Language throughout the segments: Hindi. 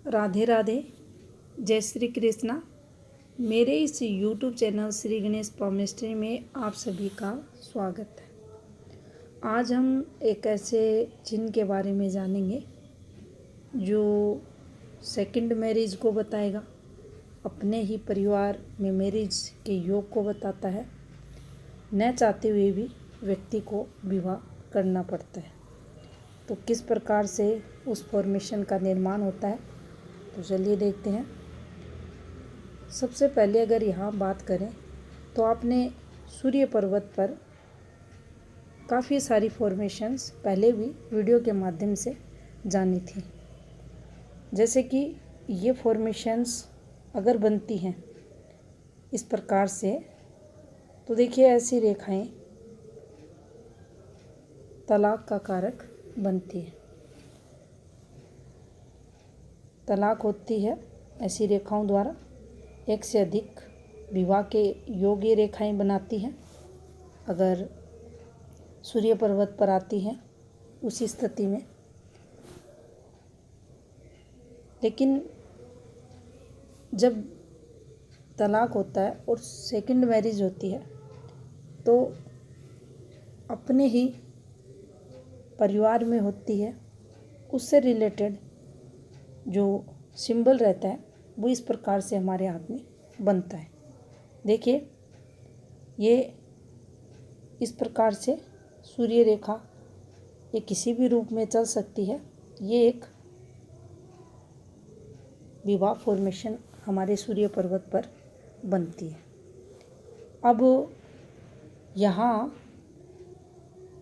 राधे राधे, जय श्री कृष्णा। मेरे इस YouTube चैनल श्री गणेश पॉमिस्ट्री में आप सभी का स्वागत है। आज हम एक ऐसे चिन्ह के बारे में जानेंगे जो सेकंड मैरिज को बताएगा, अपने ही परिवार में मैरिज के योग को बताता है। न चाहते हुए भी व्यक्ति को विवाह करना पड़ता है, तो किस प्रकार से उस फॉर्मेशन का निर्माण होता है, तो चलिए देखते हैं। सबसे पहले अगर यहाँ बात करें तो आपने सूर्य पर्वत पर काफ़ी सारी फॉर्मेशंस पहले भी वीडियो के माध्यम से जानी थी। जैसे कि ये फॉर्मेशंस अगर बनती हैं इस प्रकार से, तो देखिए ऐसी रेखाएं तलाक का कारक बनती है। तलाक होती है ऐसी रेखाओं द्वारा। एक से अधिक विवाह के योग ये रेखाएं बनाती हैं अगर सूर्य पर्वत पर आती हैं उसी स्थिति में। लेकिन जब तलाक होता है और सेकंड मैरिज होती है तो अपने ही परिवार में होती है, उससे रिलेटेड जो सिंबल रहता है वो इस प्रकार से हमारे हाथ में बनता है। देखिए ये इस प्रकार से सूर्य रेखा ये किसी भी रूप में चल सकती है। ये एक विवाह फॉर्मेशन हमारे सूर्य पर्वत पर बनती है। अब यहाँ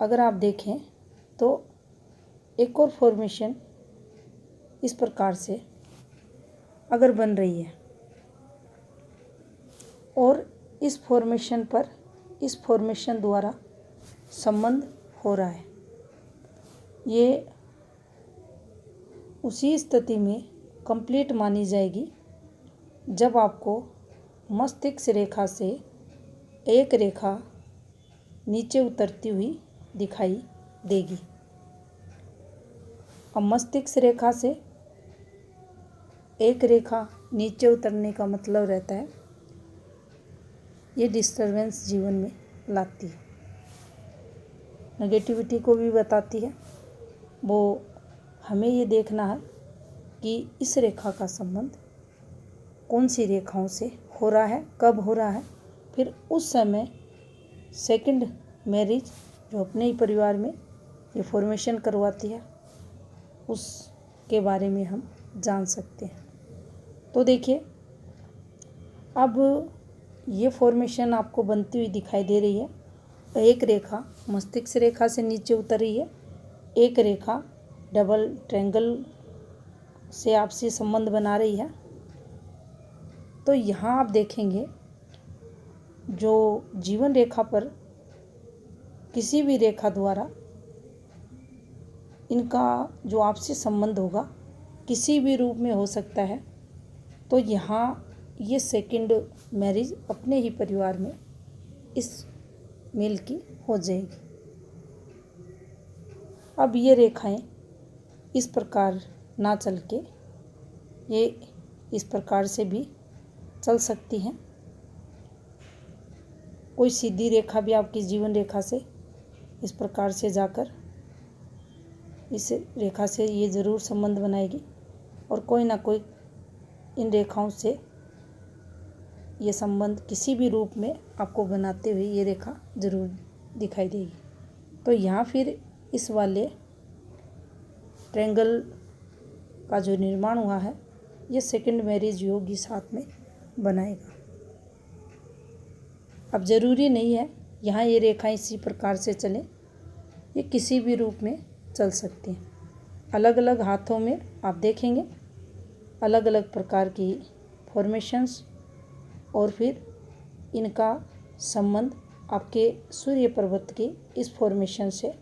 अगर आप देखें तो एक और फॉर्मेशन इस प्रकार से अगर बन रही है और इस फॉर्मेशन द्वारा संबंध हो रहा है, ये उसी स्थिति में कंप्लीट मानी जाएगी जब आपको मस्तिष्क रेखा से एक रेखा नीचे उतरती हुई दिखाई देगी। अब मस्तिष्क रेखा से एक रेखा नीचे उतरने का मतलब रहता है ये डिस्टर्बेंस जीवन में लाती है, नेगेटिविटी को भी बताती है। वो हमें ये देखना है कि इस रेखा का संबंध कौन सी रेखाओं से हो रहा है, कब हो रहा है। फिर उस समय सेकंड मैरिज जो अपने ही परिवार में ये फॉर्मेशन करवाती है उसके बारे में हम जान सकते हैं। तो देखिए अब ये फॉर्मेशन आपको बनती हुई दिखाई दे रही है। एक रेखा मस्तिष्क रेखा से नीचे उतर रही है, एक रेखा डबल ट्रायंगल से आपसी संबंध बना रही है। तो यहाँ आप देखेंगे जो जीवन रेखा पर किसी भी रेखा द्वारा इनका जो आपसी संबंध होगा किसी भी रूप में हो सकता है। तो यहाँ ये सेकंड मैरिज अपने ही परिवार में इस मेल की हो जाएगी। अब ये रेखाएं इस प्रकार ना चल के ये इस प्रकार से भी चल सकती हैं। कोई सीधी रेखा भी आपकी जीवन रेखा से इस प्रकार से जाकर इस रेखा से ये ज़रूर संबंध बनाएगी और कोई ना कोई इन रेखाओं से ये संबंध किसी भी रूप में आपको बनाते हुए ये रेखा ज़रूर दिखाई देगी। तो यहाँ फिर इस वाले ट्रायंगल का जो निर्माण हुआ है ये सेकंड मैरिज योग ही साथ में बनाएगा। अब ज़रूरी नहीं है यहाँ ये रेखा इसी प्रकार से चले, ये किसी भी रूप में चल सकती हैं। अलग अलग हाथों में आप देखेंगे अलग अलग प्रकार की फॉर्मेशंस और फिर इनका संबंध आपके सूर्य पर्वत के इस फॉर्मेशन से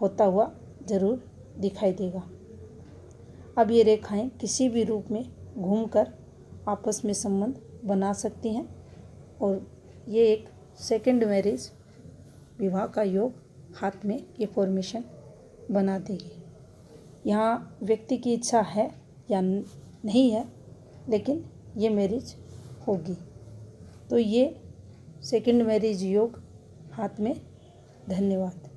होता हुआ ज़रूर दिखाई देगा। अब ये रेखाएं किसी भी रूप में घूमकर आपस में संबंध बना सकती हैं और ये एक सेकंड मैरिज विवाह का योग हाथ में ये फॉर्मेशन बना देगी। यहाँ व्यक्ति की इच्छा है या नहीं है, लेकिन ये मैरिज होगी। तो ये सेकंड मैरिज योग हाथ में। धन्यवाद।